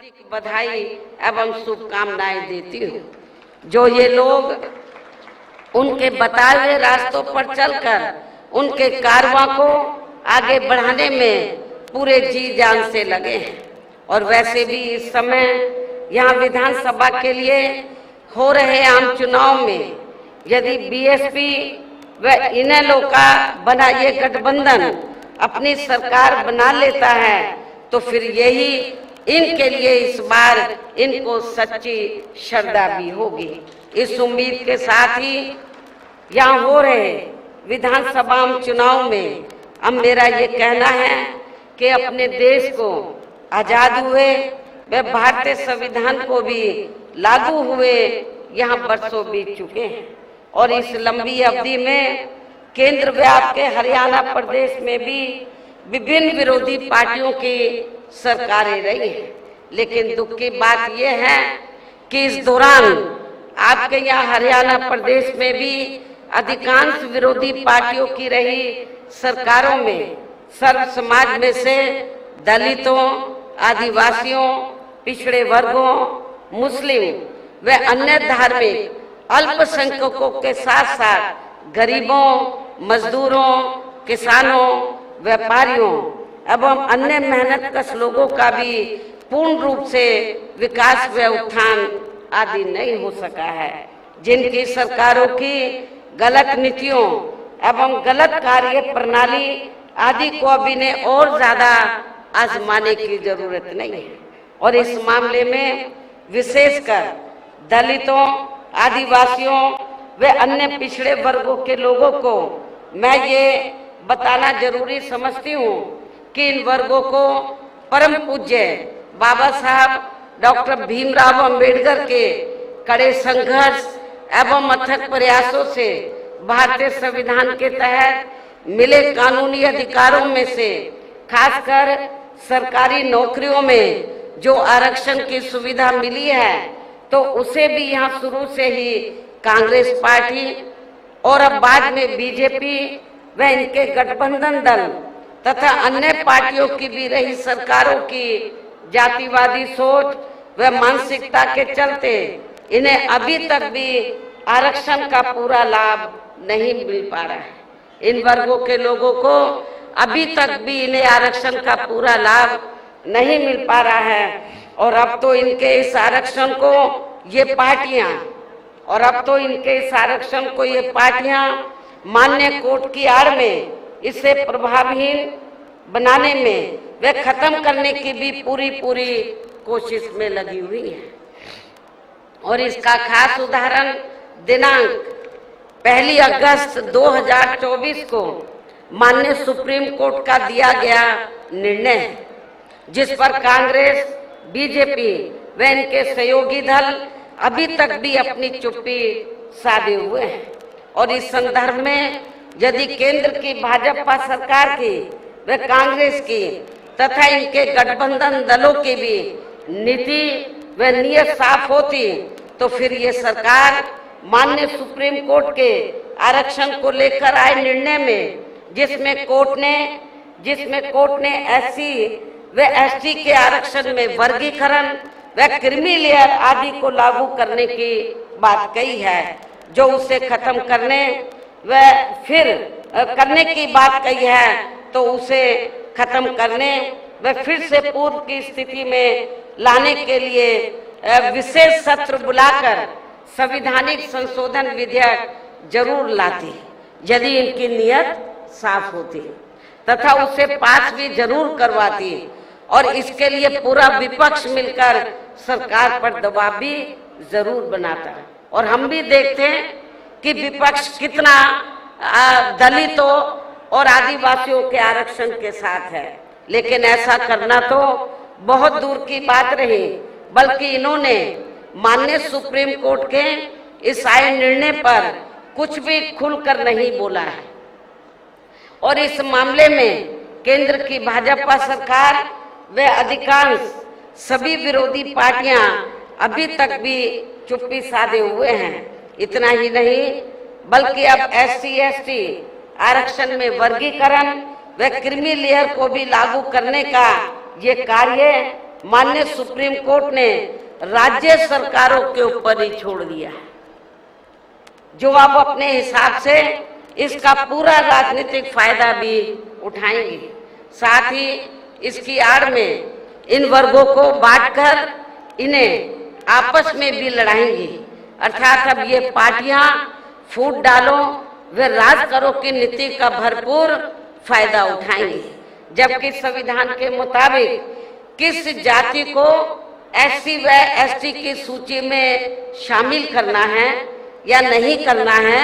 हार्दिक बधाई एवं शुभकामनाएं देती हूँ। जो ये लोग उनके बताए हुए रास्तों पर चलकर उनके कारवां को आगे बढ़ाने में पूरे जी जान से लगे हैं। और वैसे भी इस समय यहाँ विधानसभा के लिए हो रहे आम चुनाव में यदि बीएसपी व इनेलो का बना ये गठबंधन अपनी सरकार बना लेता है तो फिर यही इनके लिए इस बार इनको सच्ची श्रद्धा भी होगी। इस उम्मीद के साथ ही यहाँ हो रहे विधानसभा चुनाव में अब मेरा ये कहना है कि अपने देश को आजाद हुए व भारतीय संविधान को भी लागू हुए यहाँ वर्षों बीत चुके हैं और इस लंबी अवधि में केंद्र व आपके हरियाणा प्रदेश में भी विभिन्न विरोधी पार्टियों की सरकारें रही हैं। लेकिन दुख की बात यह है कि इस दौरान आपके यहाँ हरियाणा प्रदेश में भी अधिकांश विरोधी पार्टियों की रही सरकारों में सर्व समाज में से दलितों, आदिवासियों, पिछड़े वर्गों, मुस्लिम व अन्य धार्मिक अल्पसंख्यकों के साथ साथ गरीबों, मजदूरों, किसानों, व्यापारियों एवं अन्य मेहनतकश लोगों का भी पूर्ण रूप से विकास व उत्थान आदि नहीं हो सका है। जिनकी सरकारों की गलत नीतियों एवं गलत कार्य प्रणाली आदि को अभी ने और ज्यादा आजमाने की जरूरत नहीं है। और इस मामले में विशेषकर दलितों, आदिवासियों व अन्य पिछड़े वर्गों के लोगों को मैं ये बताना जरूरी समझती हूँ कि इन वर्गों को परम पूज्य बाबा साहब डॉक्टर भीमराव अंबेडकर के कड़े संघर्ष एवं अथक प्रयासों से भारतीय संविधान के तहत मिले कानूनी अधिकारों में से खासकर सरकारी नौकरियों में जो आरक्षण की सुविधा मिली है तो उसे भी यहाँ शुरू से ही कांग्रेस पार्टी और अब बाद में बीजेपी व इनके गठबंधन दल तथा अन्य पार्टियों की भी रही सरकारों की जातिवादी सोच व मानसिकता के चलते इन्हें अभी तक भी आरक्षण का पूरा लाभ नहीं मिल पा रहा है। इन वर्गों के लोगों को अभी तक भी इन्हें आरक्षण का पूरा लाभ नहीं मिल पा रहा है और अब तो इनके इस आरक्षण को ये पार्टियां मान्य कोर्ट की आड़ में इसे प्रभावहीन बनाने में वे खत्म करने की भी पूरी कोशिश में लगी हुई है। और इसका खास उदाहरण दिनांक 1 अगस्त 2024 को माननीय सुप्रीम कोर्ट का दिया गया निर्णय है, जिस पर कांग्रेस, बीजेपी व इनके सहयोगी दल अभी तक भी अपनी चुप्पी साधे हुए हैं। और इस संदर्भ में यदि केंद्र की भाजपा सरकार की व कांग्रेस की तथा इनके गठबंधन दलों की भी नीति व नियत साफ होती तो फिर ये सरकार माननीय सुप्रीम कोर्ट के आरक्षण को लेकर आए निर्णय में जिसमें कोर्ट ने एससी व एसटी के आरक्षण में वर्गीकरण व क्रीमी लेयर आदि को लागू करने की बात कही है, जो उसे खत्म करने व फिर करने की बात कही है तो उसे खत्म करने व फिर से पूर्व की स्थिति में लाने के लिए विशेष सत्र बुलाकर संवैधानिक संशोधन विधेयक जरूर लाती यदि इनकी नियत साफ होती तथा उसे पास भी जरूर करवाती और इसके लिए पूरा विपक्ष मिलकर सरकार पर दबाव भी जरूर बनाता। और हम भी देखते हैं कि विपक्ष कितना दलितों और आदिवासियों के आरक्षण के साथ है, लेकिन ऐसा करना तो बहुत दूर की बात रही, बल्कि इन्होंने माननीय सुप्रीम कोर्ट के इस आए निर्णय पर कुछ भी खुलकर नहीं बोला है। और इस मामले में केंद्र की भाजपा सरकार व अधिकांश सभी विरोधी पार्टियां अभी तक भी चुप्पी साधे हुए हैं। इतना ही नहीं बल्कि अब एससी एसटी आरक्षण में वर्गीकरण व क्रीमी लेयर को भी लागू करने का ये कार्य माननीय सुप्रीम कोर्ट ने राज्य सरकारों के ऊपर ही छोड़ दिया है, जो अब अपने हिसाब से इसका पूरा राजनीतिक फायदा भी उठाएंगे। साथ ही इसकी आड़ में इन वर्गों को बांटकर इन्हें आपस में भी लड़ाएंगे। अर्थात अब ये पार्टियां फूट डालो व राज करो की नीति का भरपूर फायदा उठाएंगे, जबकि संविधान के मुताबिक किस जाति को एससी व एसटी की सूची में शामिल करना है या नहीं करना है,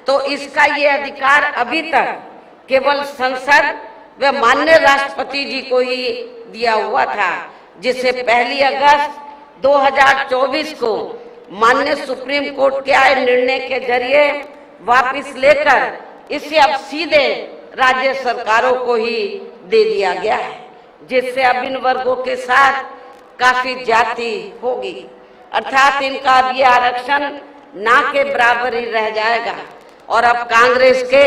तो इसका ये अधिकार अभी तक केवल संसद व माननीय राष्ट्रपति जी को ही दिया हुआ था, जिसे 1 अगस्त 2024 को माननीय सुप्रीम कोर्ट के आए निर्णय के जरिए वापस लेकर इसे अब सीधे राज्य सरकारों को ही दे दिया गया है, जिससे अब इन वर्गों के साथ काफी ज्यादती होगी। अर्थात इनका अब ये आरक्षण ना के बराबर ही रह जाएगा। और अब कांग्रेस के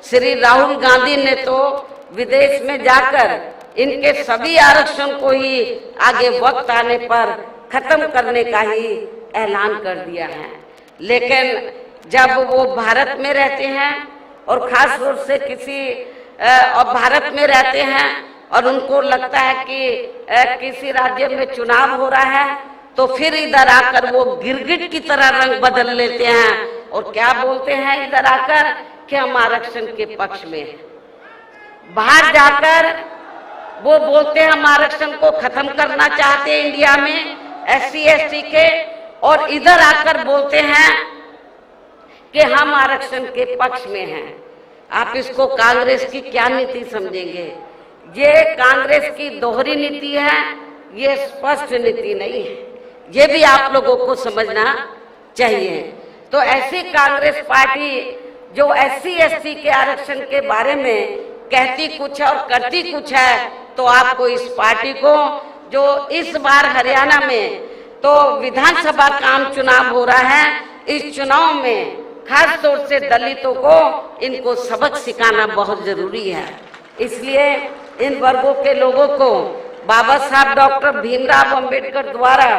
श्री राहुल गांधी ने तो विदेश में जाकर इनके सभी आरक्षण को ही आगे वक्त आने पर खत्म करने का ही ऐलान कर दिया है। लेकिन जब वो भारत में रहते हैं और खास तौर से भारत में रहते हैं और उनको लगता है कि किसी राज्य में चुनाव हो रहा है, तो फिर इधर आकर वो गिरगिट की तरह रंग बदल लेते हैं और क्या बोलते हैं इधर आकर कि हम आरक्षण के पक्ष में हैं। बाहर जाकर वो बोलते हैं हम आरक्षण को खत्म करना चाहते हैं इंडिया में एससी एसटी के, और इधर आकर बोलते हैं कि हम आरक्षण के पक्ष में हैं। आप इसको कांग्रेस की क्या नीति समझेंगे? ये कांग्रेस की दोहरी नीति है, ये स्पष्ट नीति नहीं है, ये भी आप लोगों को समझना चाहिए। तो ऐसी कांग्रेस पार्टी जो एससी एसटी के आरक्षण के बारे में कहती कुछ है और करती कुछ है, तो आपको इस पार्टी को जो इस बार हरियाणा में तो विधानसभा का आम चुनाव हो रहा है, इस चुनाव में खास तौर से दलितों को इनको सबक सिखाना बहुत जरूरी है। इसलिए इन वर्गों के लोगों को बाबा साहब डॉक्टर भीमराव अंबेडकर द्वारा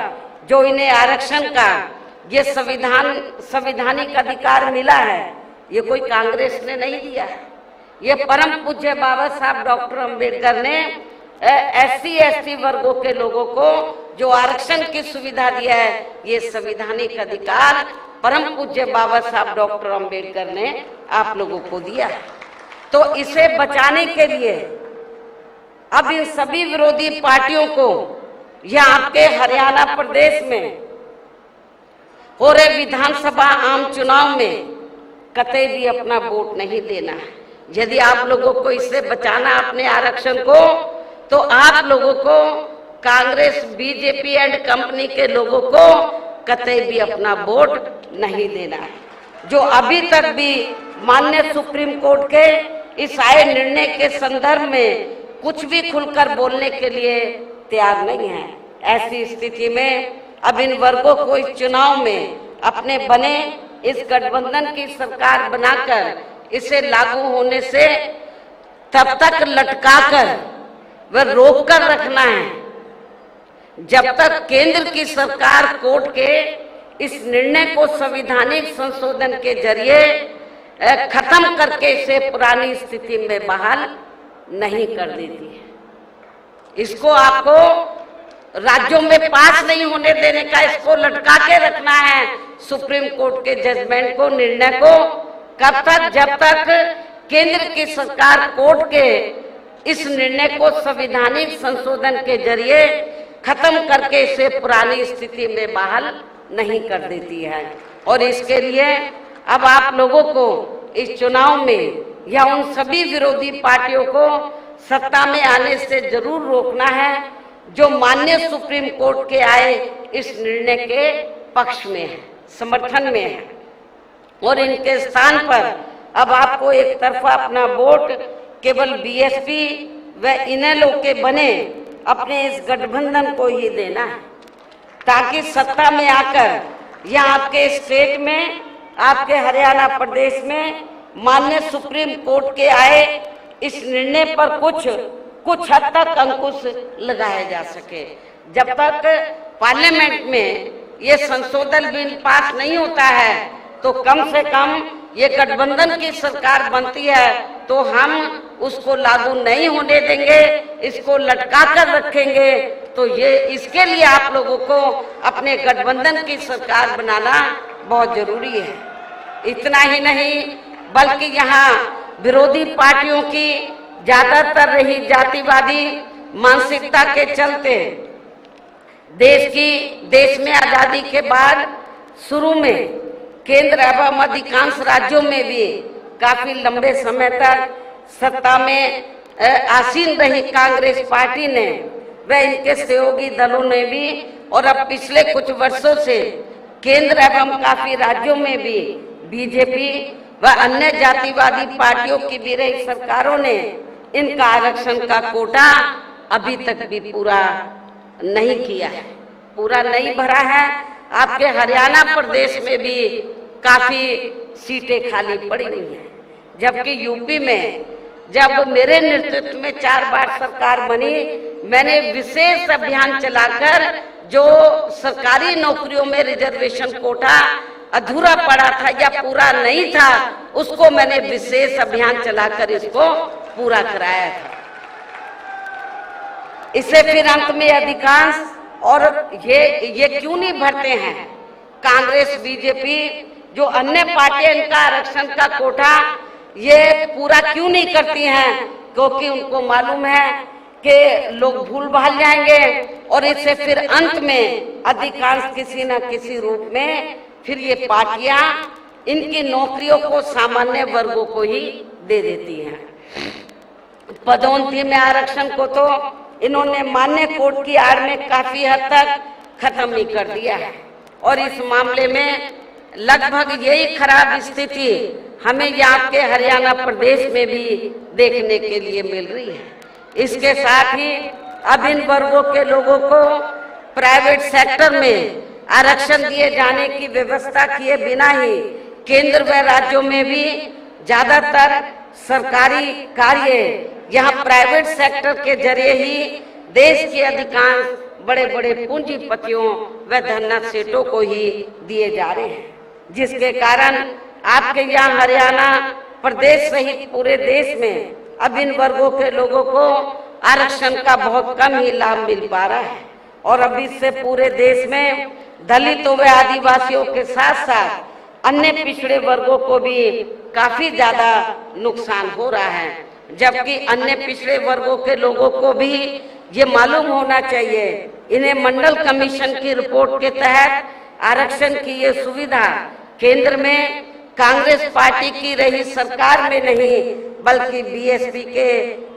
जो इन्हें आरक्षण का ये संवैधानिक अधिकार मिला है, ये कोई कांग्रेस ने नहीं दिया है, ये परम पूज्य बाबा साहब डॉक्टर अंबेडकर ने एससी एसटी वर्गों के लोगों को जो आरक्षण की सुविधा दिया है, ये संवैधानिक अधिकार परम पूज्य बाबा साहब डॉक्टर अंबेडकर ने आप लोगों को दिया है। तो इसे बचाने के लिए अब इन सभी विरोधी पार्टियों को या आपके हरियाणा प्रदेश में हो रहे विधानसभा आम चुनाव में कतई भी अपना वोट नहीं देना है। यदि आप लोगों को इससे बचाना अपने आरक्षण को, तो आप लोगों को कांग्रेस बीजेपी एंड कंपनी के लोगों को कतई भी अपना वोट नहीं देना है, जो अभी तक भी माननीय सुप्रीम कोर्ट के इस आए निर्णय के संदर्भ में कुछ भी खुलकर बोलने के लिए तैयार नहीं है। ऐसी स्थिति में अब इन वर्गों को इस चुनाव में अपने बने इस गठबंधन की सरकार बनाकर इसे लागू होने से तब तक लटकाकर व रोक कर रखना है जब तक केंद्र की सरकार कोर्ट के इस निर्णय को संवैधानिक संशोधन के जरिए खत्म करके इसे पुरानी स्थिति में बहाल नहीं कर देती है। इसको आपको राज्यों में पास नहीं होने देने का, इसको लटका के रखना है सुप्रीम कोर्ट के जजमेंट को, निर्णय को, कब तक? जब तक केंद्र की सरकार कोर्ट के इस निर्णय को संवैधानिक संशोधन के जरिए खत्म करके इसे पुरानी स्थिति में बहाल नहीं कर देती है। और इसके लिए अब आप लोगों को इस चुनाव में या उन सभी विरोधी पार्टियों को सत्ता में आने से जरूर रोकना है जो माननीय सुप्रीम कोर्ट के आए इस निर्णय के पक्ष में है, समर्थन में है। और इनके स्थान पर अब आपको एक तरफा अपना वोट केवल बीएसपी व इनेलो के बने अपने इस गठबंधन को ही देना है, ताकि सत्ता में आकर या आपके स्टेट में, आपके हरियाणा प्रदेश में माननीय सुप्रीम कोर्ट के आए इस निर्णय पर कुछ हद तक अंकुश लगाया जा सके। जब तक पार्लियामेंट में ये संशोधन बिल पास नहीं होता है तो कम से कम ये गठबंधन की सरकार बनती है तो हम उसको लागू नहीं होने देंगे, इसको लटका कर रखेंगे। तो ये इसके लिए आप लोगों को अपने गठबंधन की सरकार बनाना बहुत जरूरी है। इतना ही नहीं बल्कि यहाँ विरोधी पार्टियों की ज्यादातर रही जातिवादी मानसिकता के चलते देश में आजादी के बाद शुरू में केंद्र एवं अधिकांश राज्यों में भी काफी लंबे समय तक सत्ता में आसीन रही कांग्रेस पार्टी ने व इनके सहयोगी दलों ने भी और अब पिछले कुछ वर्षों से केंद्र एवं काफी राज्यों में भी बीजेपी व अन्य जातिवादी पार्टियों की भी रही सरकारों ने इनका आरक्षण का कोटा अभी तक भी पूरा नहीं किया है, पूरा नहीं भरा है। आपके हरियाणा प्रदेश में भी काफी सीटें खाली पड़ी हुई हैं, जबकि यूपी में जब मेरे नेतृत्व में 4 बार सरकार बनी, मैंने विशेष अभियान चलाकर जो सरकारी नौकरियों में रिजर्वेशन कोटा अधूरा पड़ा था या पूरा नहीं था, उसको मैंने विशेष अभियान चलाकर इसको पूरा कराया था। इससे फिर अंत में अधिकांश और ये क्यों नहीं भरते हैं कांग्रेस बीजेपी जो अन्य पार्टियां इनका आरक्षण का कोटा ये पूरा क्यों नहीं करती हैं? क्योंकि उनको मालूम है कि लोग भूल भाल जाएंगे और इससे फिर अंत में अधिकांश किसी न किसी रूप में फिर ये पार्टियां इनकी नौकरियों को सामान्य वर्गों को ही दे देती हैं। पदोन्नति में आरक्षण को तो इन्होंने मान्य कोड की आड़ में काफी हद तक खत्म ही कर दिया है और इस मामले में लगभग यही खराब स्थिति हमें यहाँ के हरियाणा प्रदेश में भी देखने के लिए मिल रही है। इसके साथ ही अब इन वर्गों के लोगों को प्राइवेट सेक्टर में आरक्षण दिए जाने की व्यवस्था किए बिना ही केंद्र व राज्यों में भी ज्यादातर सरकारी कार्य यहाँ प्राइवेट सेक्टर के जरिए ही देश के अधिकांश बड़े बड़े पूंजीपतियों व धनना सेठों को ही दिए जा रहे हैं, जिसके कारण आपके यहाँ हरियाणा प्रदेश सहित पूरे देश में अब इन वर्गों के लोगों को आरक्षण का बहुत कम ही लाभ मिल पा रहा है और अब इससे पूरे देश में दलितों व आदिवासियों के साथ साथ अन्य पिछड़े वर्गों को भी काफी ज्यादा नुकसान हो रहा है। जबकि अन्य पिछड़े वर्गों के लोगों को भी ये मालूम होना चाहिए, इन्हें मंडल कमीशन की रिपोर्ट के तहत आरक्षण की ये सुविधा केंद्र में कांग्रेस पार्टी की रही सरकार में नहीं बल्कि बीएसपी के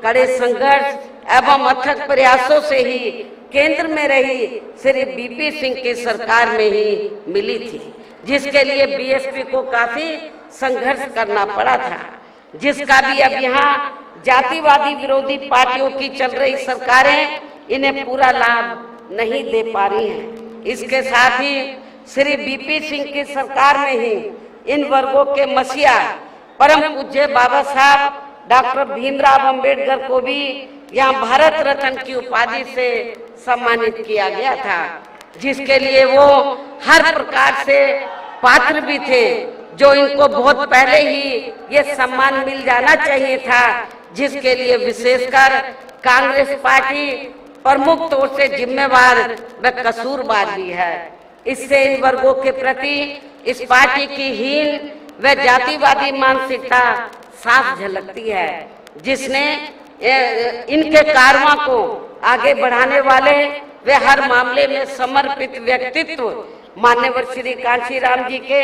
कड़े संघर्ष एवं अथक प्रयासों से ही केंद्र में रही श्री बीपी सिंह की सरकार में ही मिली थी, जिसके लिए बीएसपी को काफी संघर्ष करना पड़ा था, जिसका भी अब यहाँ जातिवादी विरोधी पार्टियों की चल रही सरकारें इन्हें पूरा लाभ नहीं दे पा रही हैं। इसके साथ ही श्री बीपी सिंह की सरकार में ही इन वर्गों के मसीहा परम पूज्य बाबा साहब डॉक्टर भीमराव अंबेडकर को भी यहाँ भारत रत्न की उपाधि से सम्मानित किया गया था, जिसके लिए वो हर प्रकार से पात्र भी थे, जो इनको बहुत पहले ही ये सम्मान मिल जाना चाहिए था, जिसके लिए विशेषकर कांग्रेस पार्टी प्रमुख तौर से जिम्मेवार व कसूरवार भी है। इससे इन वर्गों के प्रति इस पार्टी की हीन व जातिवादी मानसिकता साफ झलकती है, जिसने इनके कारवां को आगे बढ़ाने वाले वे हर मामले में समर्पित व्यक्तित्व मान्यवर श्री कांशीराम जी के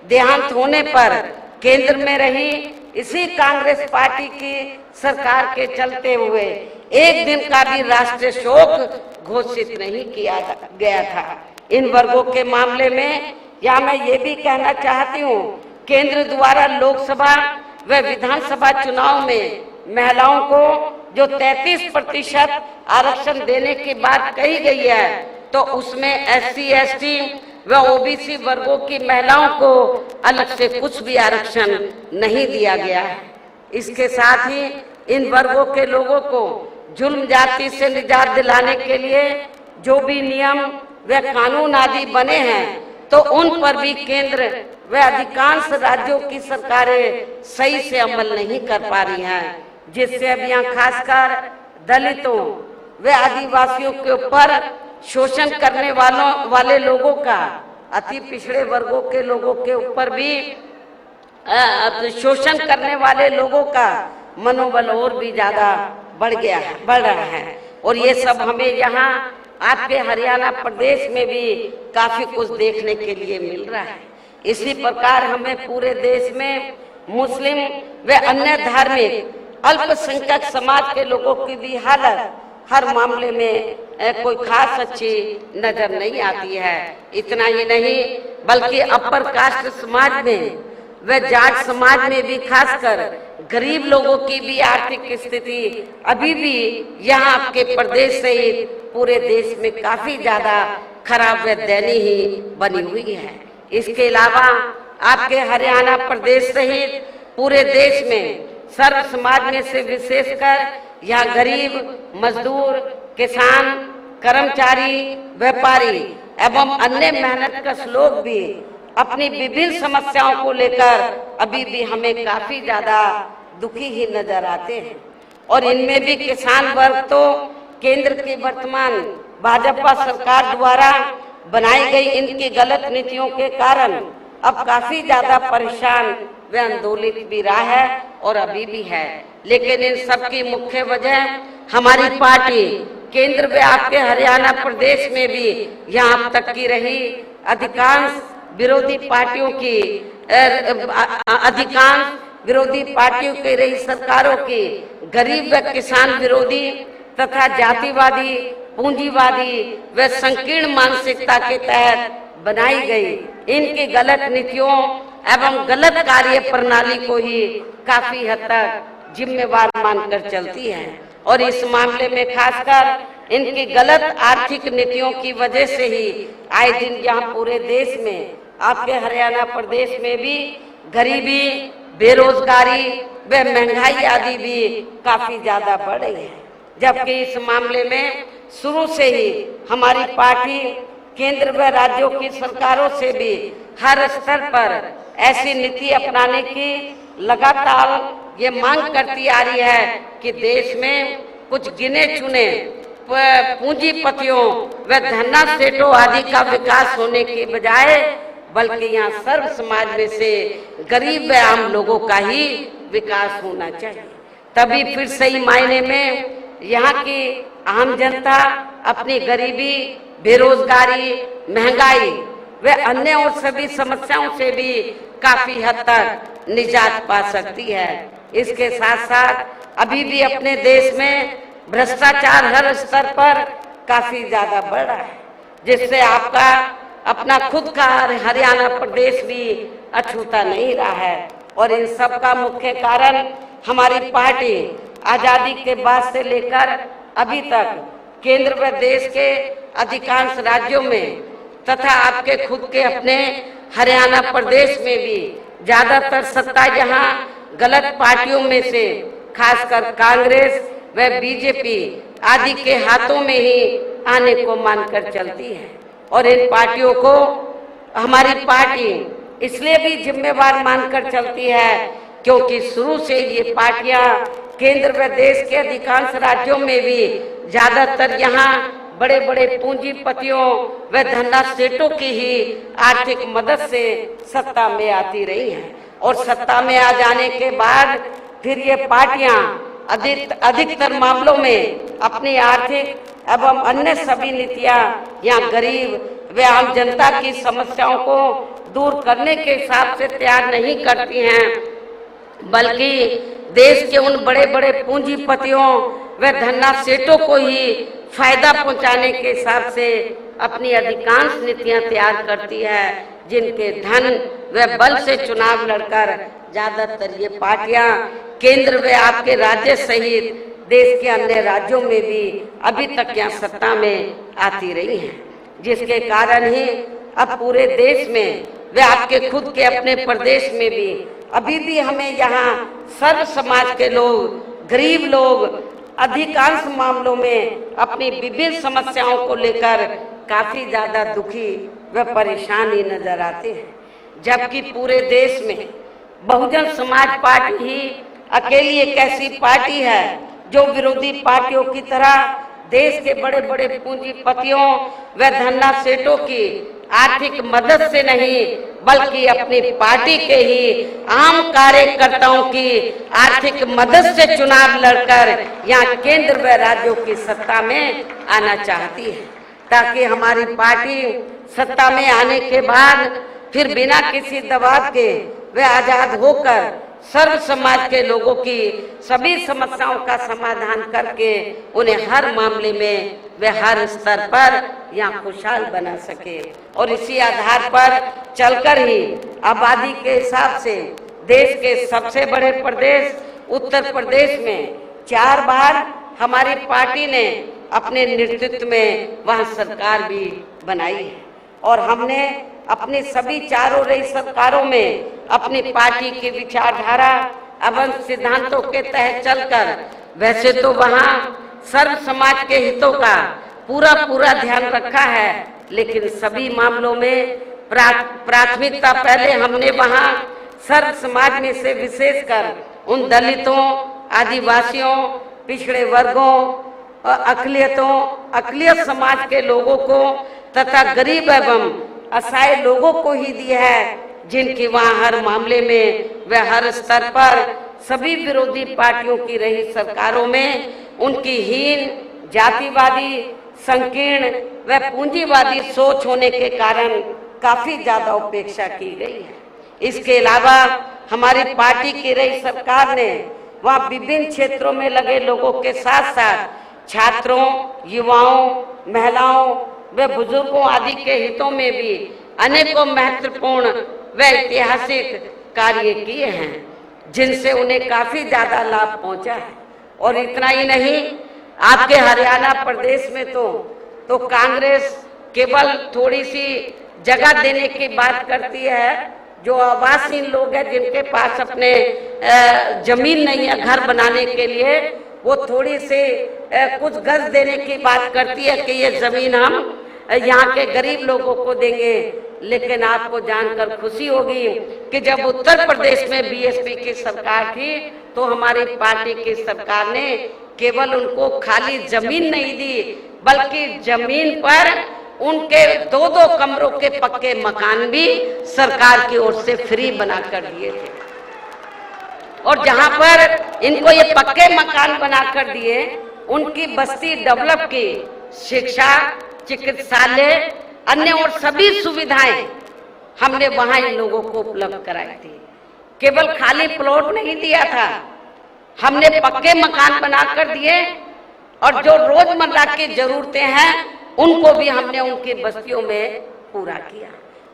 देहांत होने पर केंद्र में रही इसी कांग्रेस पार्टी की सरकार के चलते हुए एक दिन का भी राष्ट्रीय शोक घोषित नहीं किया गया था। इन वर्गों के मामले में या मैं ये भी कहना चाहती हूँ, केंद्र द्वारा लोकसभा व विधानसभा चुनाव में महिलाओं को जो 33% आरक्षण देने की बात कही गई है, तो उसमें SC, ST व OBC वर्गों की महिलाओं को अलग से कुछ भी आरक्षण नहीं दिया गया है। इसके साथ ही इन वर्गों के लोगों को जुल्म जाति से निजात दिलाने के लिए जो भी नियम व कानून आदि बने हैं तो उन पर भी केंद्र व अधिकांश राज्यों की सरकारें सही से अमल नहीं कर पा रही हैं, जिससे अब यहाँ खासकर दलितों व आदिवासियों के ऊपर शोषण करने वाले लोगों का, अति पिछड़े वर्गों के लोगों के ऊपर भी शोषण करने वाले लोगों का मनोबल और भी ज्यादा बढ़ रहा है। और ये सब हमें यहाँ आपके हरियाणा प्रदेश में भी काफी कुछ देखने के लिए मिल रहा है। इसी प्रकार हमें पूरे देश में मुस्लिम व अन्य धार्मिक अल्पसंख्यक समाज के लोगों की भी हालत हर मामले में कोई खास अच्छी नजर नहीं आती है। इतना ही नहीं बल्कि अपर कास्ट समाज में व जाट समाज में भी खासकर गरीब लोगों की भी आर्थिक स्थिति अभी भी यहाँ आपके प्रदेश सहित पूरे देश में काफी ज्यादा खराब व दयनीय ही बनी हुई है। इसके अलावा आपके हरियाणा प्रदेश सहित पूरे देश में सर्व समाज में से विशेषकर यहाँ गरीब, मजदूर, किसान, कर्मचारी, व्यापारी एवं अन्य मेहनतकश लोग भी अपनी विभिन्न समस्याओं को लेकर अभी भी हमें काफी ज्यादा दुखी ही नजर आते हैं। और इनमें भी किसान वर्ग तो केंद्र की वर्तमान भाजपा सरकार द्वारा बनाई गई इनकी गलत नीतियों के कारण अब काफी ज्यादा परेशान व आंदोलित भी रहा है और अभी भी है। लेकिन इन सब की मुख्य वजह हमारी पार्टी केंद्र में आपके हरियाणा प्रदेश में भी यहाँ अब तक की रही अधिकांश विरोधी पार्टियों की रही सरकारों की गरीब व किसान विरोधी तथा जातिवादी, पूंजीवादी व संकीर्ण मानसिकता के तहत बनाई गई इनकी गलत नीतियों एवं गलत कार्य प्रणाली को ही काफी हद तक जिम्मेवार मानकर चलती है। और इस मामले में खासकर इनकी गलत आर्थिक नीतियों की वजह से ही आए दिन यहाँ पूरे देश में आपके हरियाणा प्रदेश में भी गरीबी, बेरोजगारी व महंगाई आदि भी काफी ज्यादा बढ़ रही है। जबकि इस मामले में शुरू से ही हमारी पार्टी केंद्र व राज्यों की सरकारों से भी हर स्तर पर ऐसी नीति अपनाने की लगातार ये मांग करती आ रही है कि देश में कुछ गिने चुने पूंजीपतियों व धन्ना सेठों आदि का विकास होने के बजाय बल्कि यहाँ सर्व समाज में से गरीब व आम लोगों का ही विकास होना चाहिए। तभी फिर सही मायने में यहाँ की आम जनता अपनी गरीबी, बेरोजगारी, महंगाई व अन्य और सभी समस्याओं से भी काफी हद तक निजात पा सकती है। इसके साथ साथ अभी भी अपने देश में भ्रष्टाचार हर स्तर पर काफी ज्यादा बढ़ रहा है, जिससे आपका अपना खुद का हरियाणा प्रदेश भी अछूता नहीं रहा है। और इन सब का मुख्य कारण हमारी पार्टी आजादी के बाद से लेकर अभी तक केंद्र व देश के अधिकांश राज्यों में तथा आपके खुद के अपने हरियाणा प्रदेश में भी ज्यादातर सत्ता यहाँ गलत पार्टियों में से खासकर कांग्रेस व बीजेपी आदि के हाथों में ही आने को मानकर चलती है। और इन पार्टियों को हमारी पार्टी इसलिए भी जिम्मेवार मानकर चलती है क्योंकि शुरू से ये पार्टियां केंद्र व देश के अधिकांश राज्यों में भी ज्यादातर यहाँ बड़े बड़े पूंजीपतियों व धन्ना सेठों की ही आर्थिक मदद से सत्ता में आती रही हैं। और सत्ता में आ जाने के बाद फिर ये पार्टियां अधिकतर मामलों में अपनी आर्थिक एवं अन्य सभी नीतियां यहाँ गरीब व आम जनता की समस्याओं को दूर करने के हिसाब से तैयार नहीं करती हैं, बल्कि देश के उन बड़े बड़े पूंजीपतियों व धन्ना सेठों को ही फायदा पहुंचाने के हिसाब से अपनी अधिकांश नीतियां तैयार करती है, जिनके धन व बल से चुनाव लड़कर ज्यादातर ये पार्टियां केंद्र व आपके राज्य सहित देश के अन्य राज्यों में भी अभी तक यहाँ सत्ता में आती रही हैं, जिसके कारण ही अब पूरे देश में व आपके खुद के अपने प्रदेश में भी अभी भी हमें यहाँ सर्व समाज के लोग, गरीब लोग अधिकांश मामलों में अपनी विभिन्न समस्याओं को लेकर काफी ज्यादा दुखी व परेशान ही नजर आते हैं, जबकि पूरे देश में बहुजन समाज पार्टी ही अकेली एक ऐसी पार्टी है जो विरोधी पार्टियों की तरह देश के बड़े बड़े पूंजीपतियों व धन्ना सेठों की आर्थिक मदद से नहीं बल्कि अपनी पार्टी के ही आम कार्यकर्ताओं की आर्थिक मदद से चुनाव लड़कर यहाँ केंद्र व राज्यों की सत्ता में आना चाहती है, ताकि हमारी पार्टी सत्ता में आने के बाद फिर बिना किसी दबाव के वे आजाद होकर सर्व समाज के लोगों की सभी समस्याओं का समाधान करके उन्हें हर मामले में वे हर स्तर पर यहाँ खुशहाल बना सके। और इसी आधार पर चलकर ही आबादी के हिसाब से देश के सबसे बड़े प्रदेश उत्तर प्रदेश में 4 बार हमारी पार्टी ने अपने नेतृत्व में वहाँ सरकार भी बनाई है। और हमने अपनी सभी चारों रही सरकारों में अपनी पार्टी की विचारधारा एवं सिद्धांतों के तहत चलकर वैसे तो वहाँ सर्व समाज के हितों का पूरा ध्यान रखा है, लेकिन सभी मामलों में प्राथमिकता पहले हमने वहाँ सर्व समाज में से विशेषकर उन दलितों, आदिवासियों, पिछड़े वर्गों, अकलियत समाज के लोगों को तथा गरीब एवं असहाय लोगों को ही दिया है, जिनकी वहाँ हर मामले में व हर स्तर पर सभी विरोधी पार्टियों की रही सरकारों में उनकी हीन, जातिवादी, संकीर्ण व पूंजीवादी सोच होने के कारण काफी ज्यादा उपेक्षा की गई है। इसके अलावा हमारी पार्टी की रही सरकार ने वहाँ विभिन्न क्षेत्रों में लगे लोगों के साथ साथ छात्रों, युवाओं, महिलाओं व बुजुर्गों आदि के हितों में भी अनेकों महत्वपूर्ण व ऐतिहासिक कार्य किए हैं, जिनसे उन्हें काफी ज्यादा लाभ पहुंचा है। और इतना ही नहीं, आपके हरियाणा प्रदेश में तो कांग्रेस केवल थोड़ी सी जगह देने की बात करती है। जो आवासहीन लोग हैं, जिनके पास अपने जमीन नहीं है घर बनाने के लिए, वो थोड़ी सी कुछ गज देने की बात करती है कि ये जमीन हम यहाँ के गरीब लोगों को देंगे। लेकिन आपको जानकर खुशी होगी कि जब उत्तर प्रदेश में बीएसपी की सरकार थी तो हमारी पार्टी की सरकार ने केवल उनको खाली जमीन नहीं दी, बल्कि जमीन पर उनके 2-2 कमरों के पक्के मकान भी सरकार की ओर से फ्री बनाकर दिए थे। और जहां पर इनको ये पक्के मकान बनाकर दिए, उनकी बस्ती डेवलप की, शिक्षा, चिकित्सालय, अन्य और सभी सुविधाएं हमने वहां इन लोगों को उपलब्ध कराई थी। केवल खाली प्लॉट नहीं दिया था, हमने पक्के मकान बनाकर दिए और जो रोजमर्रा की जरूरतें हैं उनको भी हमने उनकी बस्तियों में पूरा किया।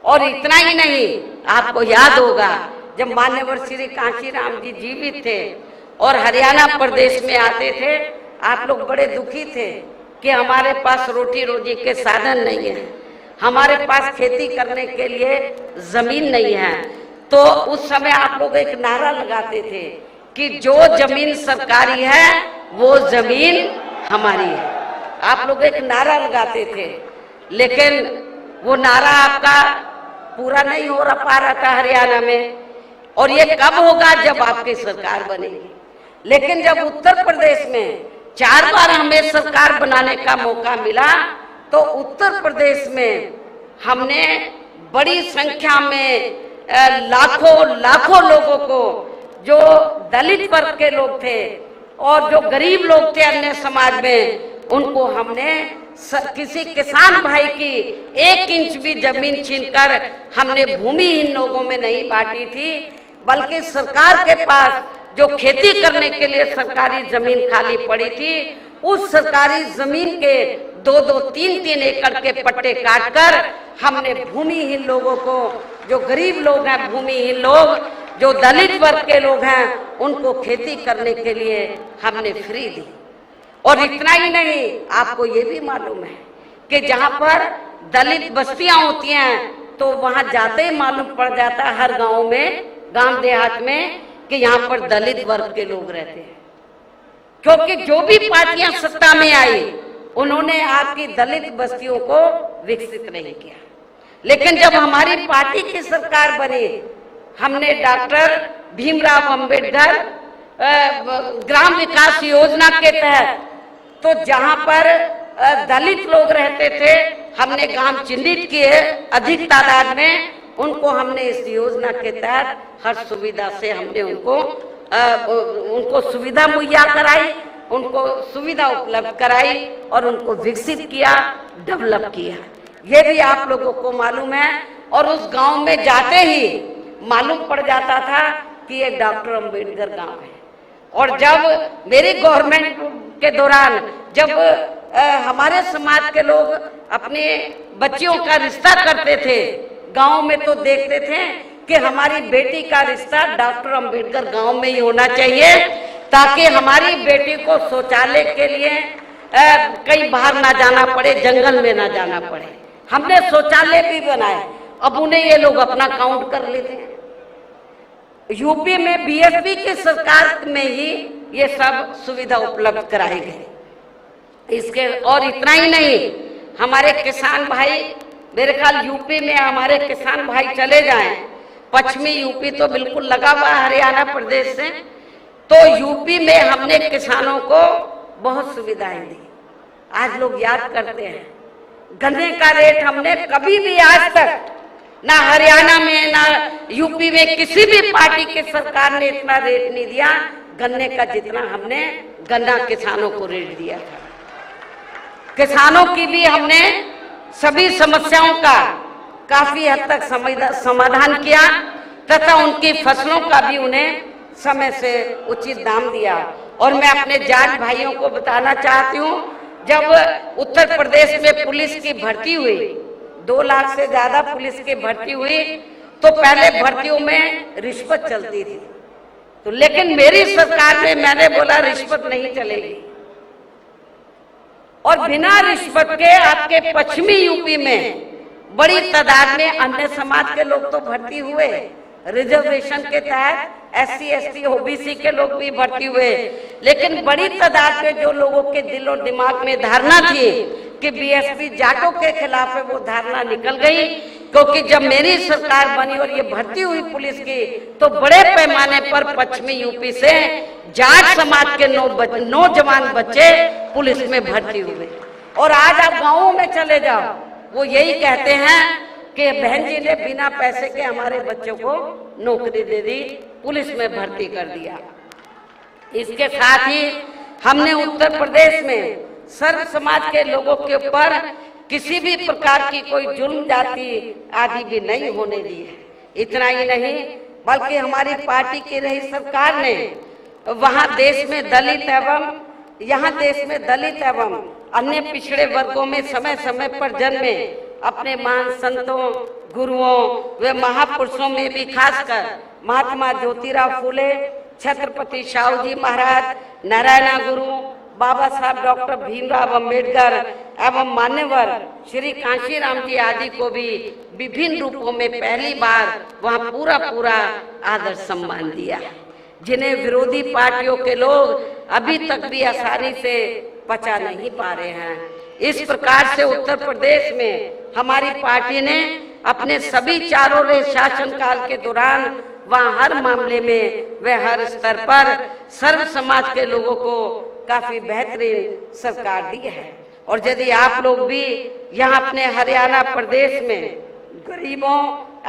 और इतना ही नहीं, आपको याद होगा जब मान्यवर श्री कांशीराम जी जीवित थे और हरियाणा प्रदेश में आते थे, आप लोग बड़े दुखी थे कि हमारे पास रोटी रोजी के साधन नहीं है, हमारे पास खेती करने के लिए जमीन नहीं है। तो उस समय आप लोग एक नारा लगाते थे कि जो जमीन सरकारी है वो जमीन हमारी है। आप लोग एक नारा लगाते थे, लेकिन वो नारा आपका पूरा नहीं हो पा रहा था हरियाणा में। और ये कब होगा? जब आपकी सरकार बनेगी। लेकिन जब उत्तर प्रदेश में 4 बार हमें सरकार बनाने का मौका मिला तो उत्तर प्रदेश में हमने बड़ी संख्या में लाखों लोगों को, जो दलित वर्ग के लोग थे और जो गरीब लोग थे अन्य समाज में, उनको हमने किसी किसान भाई की 1 इंच भी जमीन छीनकर हमने भूमिहीन लोगों में नहीं बांटी थी, बल्कि सरकार के पास जो खेती करने के लिए सरकारी जमीन खाली पड़ी थी, उस सरकारी जमीन के 2-2, 3-3 एकड़ के पट्टे काटकर हमने भूमिहीन लोगों को, जो गरीब लोग हैं, भूमिहीन लोग, जो दलित वर्ग के लोग हैं, उनको खेती करने के लिए हमने फ्री दी। और इतना ही नहीं, आपको ये भी मालूम है कि जहाँ पर दलित बस्तियां होती हैं तो वहाँ जाते ही मालूम पड़ जाता है हर गांव में, गांव देहात में, कि यहाँ पर दलित वर्ग के लोग रहते हैं। क्योंकि जो भी पार्टियां सत्ता में आई उन्होंने आपकी दलित बस्तियों को विकसित नहीं किया। लेकिन जब हमारी पार्टी की सरकार बनी, हमने डॉक्टर भीमराव अंबेडकर ग्राम विकास योजना के तहत, तो जहां पर दलित लोग रहते थे, हमने गांव चिन्हित किए अधिक तादाद में, उनको हमने इस योजना के तहत हर सुविधा से हमने उनको सुविधा मुहैया कराई, उनको सुविधा उपलब्ध कराई और उनको विकसित किया, डेवलप किया। ये भी आप लोगों को मालूम है। और उस गांव में जाते ही मालूम पड़ जाता था कि ये डॉक्टर अंबेडकर गांव है। और जब मेरी गवर्नमेंट के दौरान जब हमारे समाज के लोग अपने बच्चियों का रिश्ता करते थे गांव में, तो देखते थे कि हमारी बेटी का रिश्ता डॉक्टर अंबेडकर गांव में ही होना चाहिए, ताकि हमारी बेटी को शौचालय के लिए कहीं बाहर ना जाना पड़े, जंगल में ना जाना पड़े। हमने शौचालय भी बनाए। अब उन्हें ये लोग अपना काउंट कर लेते हैं। यूपी में बीएसपी की सरकार में ही ये सब सुविधा उपलब्ध कराई गई। इसके और इतना ही नहीं, हमारे किसान भाई, मेरे ख्याल यूपी में हमारे किसान भाई चले जाएं, पश्चिमी यूपी तो बिल्कुल लगा हुआ है हरियाणा प्रदेश से, तो यूपी में हमने किसानों को बहुत सुविधाएं दी। आज लोग याद करते हैं, गन्ने का रेट हमने कभी भी आज तक ना हरियाणा में ना यूपी में किसी भी पार्टी की सरकार ने इतना रेट नहीं दिया गन्ने का, जितना हमने गन्ना किसानों को रेट दिया था। किसानों की भी हमने सभी समस्याओं का काफी हद तक समाधान किया तथा उनकी फसलों का भी उन्हें समय से उचित दाम दिया। और मैं अपने जाट भाइयों को बताना चाहती हूँ, जब उत्तर प्रदेश में पुलिस की भर्ती हुई, 2 लाख से ज्यादा पुलिस की भर्ती हुई, तो पहले भर्तियों में रिश्वत चलती थी, तो लेकिन मेरी सरकार में मैंने बोला रिश्वत नहीं चलेगी। और बिना रिश्वत के आपके पश्चिमी यूपी में बड़ी तादाद में अन्य समाज के लोग तो भर्ती हुए, रिजर्वेशन के तहत SC ST OBC के लोग भी भर्ती हुए, लेकिन बड़ी तादाद में जो लोगों के दिल और दिमाग में धारणा थी कि बीएसपी जाटों के खिलाफ है, वो धारणा निकल गई। क्योंकि जब मेरी सरकार बनी और ये भर्ती हुई पुलिस की, तो बड़े पैमाने पर पश्चिमी यूपी से जाट समाज के नौजवान बच्चे पुलिस में भर्ती हुए। और आज आप गाँवों में चले जाओ, वो यही कहते हैं कि बहन जी ने बिना पैसे के हमारे बच्चों को नौकरी दे दी, पुलिस में भर्ती कर दिया। इसके साथ ही हमने उत्तर प्रदेश में सर्व समाज के लोगों के ऊपर किसी भी प्रकार की कोई जुल्म जाति आदि भी नहीं होने दी है। इतना ही नहीं, बल्कि हमारी पार्टी की रही सरकार ने वहाँ देश में दलित एवं अन्य पिछड़े वर्गों में समय समय पर जन्मे अपने महान संतों, गुरुओं व महापुरुषों में भी खासकर महात्मा ज्योतिराव फूले, छत्रपति शाहू जी महाराज, नारायण गुरु, बाबा साहब डॉक्टर भीमराव अंबेडकर एवं मान्यवर श्री कांशीराम जी आदि को भी विभिन्न रूपों में पहली बार वहाँ पूरा आदर सम्मान दिया, जिन्हें विरोधी पार्टियों के लोग अभी तक भी आसानी से पचा नहीं पा रहे हैं। इस प्रकार से उत्तर प्रदेश में हमारी पार्टी ने अपने सभी चारों शासन काल के दौरान वहाँ हर मामले में व हर स्तर पर सर्व समाज के लोगों को काफी बेहतरीन सरकार दी है। और यदि आप लोग भी यहाँ अपने हरियाणा प्रदेश में गरीबों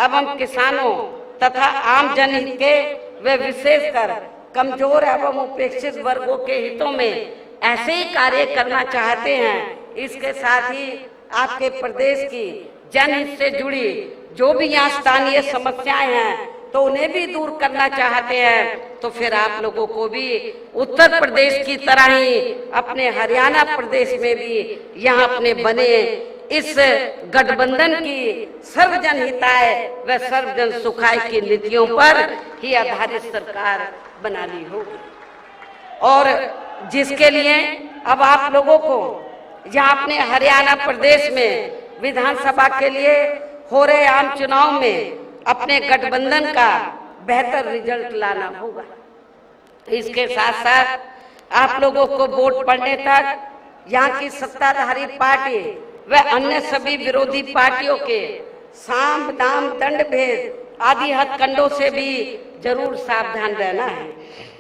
एवं किसानों तथा आम जनहित के व विशेषकर कमजोर एवं उपेक्षित वर्गों के हितों में ऐसे ही कार्य करना चाहते हैं, इसके साथ ही आपके प्रदेश की जनहित से जुड़ी जो भी यहाँ स्थानीय समस्याएं हैं तो उन्हें भी दूर करना चाहते हैं, तो फिर आप लोगों को भी उत्तर प्रदेश की तरह ही अपने हरियाणा प्रदेश में भी यहाँ अपने बने इस गठबंधन की सर्वजन हिताय व सर्वजन सुखाय की नीतियों पर ही आधारित सरकार बनानी होगी। और जिसके लिए अब आप लोगों को यहाँ अपने हरियाणा प्रदेश में विधानसभा के लिए हो रहे आम चुनाव में अपने गठबंधन का बेहतर रिजल्ट लाना होगा। इसके साथ साथ आप लोगों को वोट पड़ने तक यहाँ की सत्ताधारी पार्टी व अन्य सभी विरोधी पार्टियों के साम दाम दंड भेद आदि हथकंडों से भी जरूर सावधान रहना है।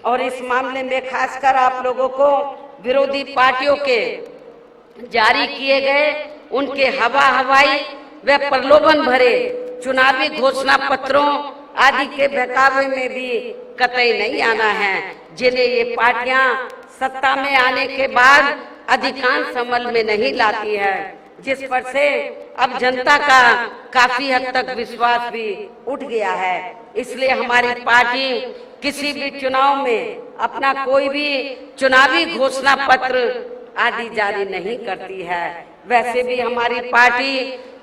और इस मामले में खासकर आप लोगों को विरोधी पार्टियों के जारी किए गए उनके हवाई व प्रलोभन भरे चुनावी घोषणा पत्रों आदि के बहकावे में भी कतई नहीं आना है, जिन्हें ये पार्टियां सत्ता में आने के बाद अधिकांश अमल में नहीं लाती है, जिस पर से अब जनता का काफी हद तक विश्वास भी उठ गया है। इसलिए हमारी पार्टी किसी भी चुनाव में अपना कोई भी चुनावी घोषणा पत्र आदि जारी नहीं करती है। वैसे भी हमारी पार्टी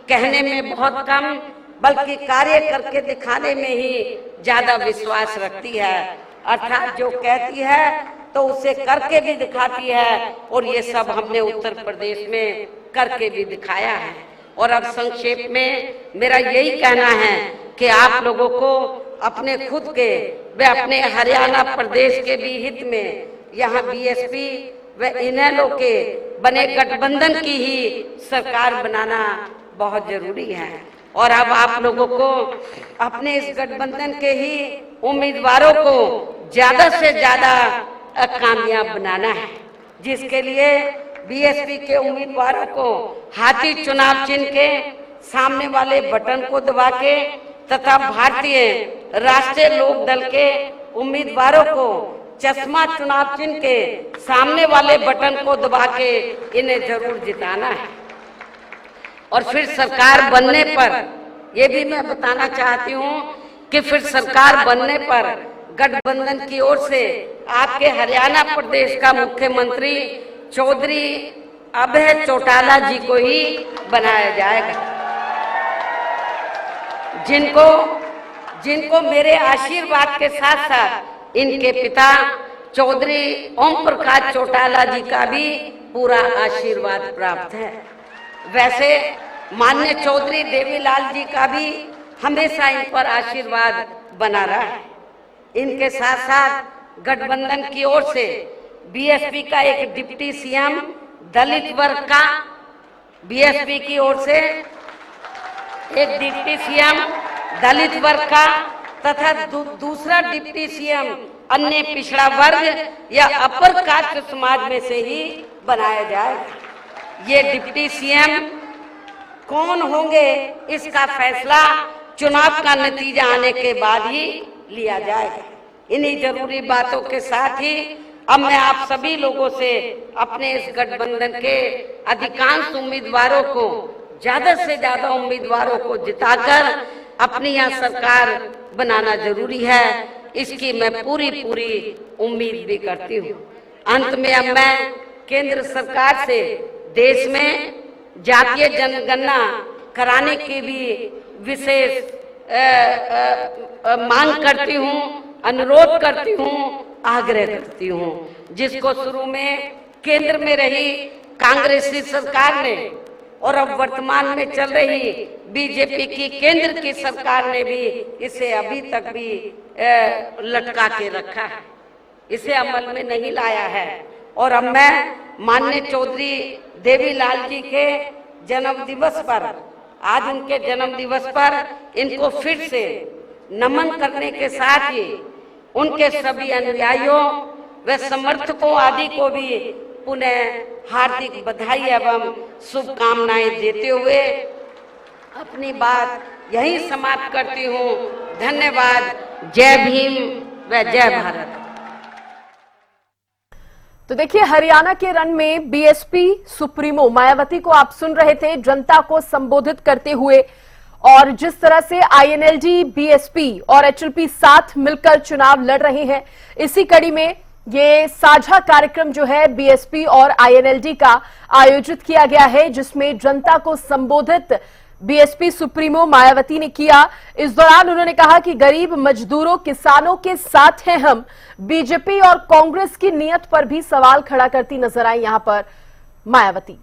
कहने में बहुत कम बल्कि कार्य करके दिखाने में ही ज्यादा विश्वास रखती है, अर्थात जो कहती है तो उसे करके भी दिखाती है, और ये सब हमने उत्तर प्रदेश में करके भी दिखाया है। और अब संक्षेप में मेरा यही कहना है कि आप लोगों को अपने खुद के व अपने हरियाणा प्रदेश के भी हित में यहाँ बीएसपी व इनेलो के बने गठबंधन की ही सरकार बनाना बहुत जरूरी है। और अब आप लोगों को अपने इस गठबंधन के ही उम्मीदवारों को ज्यादा से ज्यादा कामयाब बनाना है, जिसके लिए बीएसपी के उम्मीदवारों को हाथी चुनाव चिन्ह के सामने वाले बटन को दबा के तथा भारतीय राष्ट्रीय लोक दल के उम्मीदवारों को चश्मा चुनाव चिन्ह के सामने वाले बटन को दबा के इन्हें जरूर जिताना है। और फिर सरकार बनने पर ये भी मैं बताना चाहती हूँ कि फिर सरकार बनने पर गठबंधन की ओर से आपके हरियाणा प्रदेश का मुख्यमंत्री चौधरी अभय चौटाला जी को ही बनाया जाएगा, जिनको मेरे आशीर्वाद के साथ साथ इनके पिता चौधरी ओम प्रकाश चौटाला जी का भी पूरा आशीर्वाद प्राप्त है। वैसे माननीय चौधरी देवीलाल जी का भी हमेशा इन पर आशीर्वाद बना रहा है। इनके साथ साथ गठबंधन की ओर से बीएसपी का एक डिप्टी सीएम दलित वर्ग का, बीएसपी की ओर से एक डिप्टी सीएम दलित वर्ग का तथा दूसरा डिप्टी सीएम अन्य पिछड़ा वर्ग या अपर कास्ट समाज में से ही बनाया जाएगा। ये डिप्टी सीएम कौन होंगे इसका फैसला चुनाव का नतीजा आने के बाद ही लिया जाएगा। इन्हीं जरूरी बातों के साथ ही अब मैं आप सभी लोगों से अपने इस गठबंधन के अधिकांश उम्मीदवारों को, ज्यादा से ज्यादा उम्मीदवारों को जिताकर अपनी यहाँ सरकार बनाना जरूरी है, इसकी मैं पूरी उम्मीद भी करती हूँ। अंत में अब मैं केंद्र सरकार से देश में जातीय जनगणना कराने की भी विशेष मांग करती हूँ, अनुरोध करती हूँ, आग्रह करती हूँ, जिसको शुरू में केंद्र में रही कांग्रेसी सरकार ने और अब वर्तमान में चल रही बीजेपी की केंद्र की सरकार ने भी इसे अभी तक भी लटका के रखा है, इसे अमल में नहीं लाया है। और अब मैं माननीय चौधरी देवीलाल जी के जन्म दिवस पर, आज उनके जन्म दिवस पर इनको फिर से नमन करने के साथ ही उनके सभी अनुयायियों व समर्थकों आदि को भी पुनः हार्दिक बधाई एवं शुभकामनाएं देते हुए अपनी बात यहीं समाप्त करती हूँ। धन्यवाद। जय भीम व जय भारत। तो देखिए, हरियाणा के रण में बीएसपी सुप्रीमो मायावती को आप सुन रहे थे जनता को संबोधित करते हुए, और जिस तरह से आईएनएलडी, बीएसपी और एचएलपी साथ मिलकर चुनाव लड़ रहे हैं, इसी कड़ी में ये साझा कार्यक्रम जो है बीएसपी और आईएनएलडी का आयोजित किया गया है, जिसमें जनता को संबोधित बीएसपी सुप्रीमो मायावती ने किया। इस दौरान उन्होंने कहा कि गरीब मजदूरों, किसानों के साथ हैं हम। बीजेपी और कांग्रेस की नीयत पर भी सवाल खड़ा करती नजर आई यहां पर मायावती।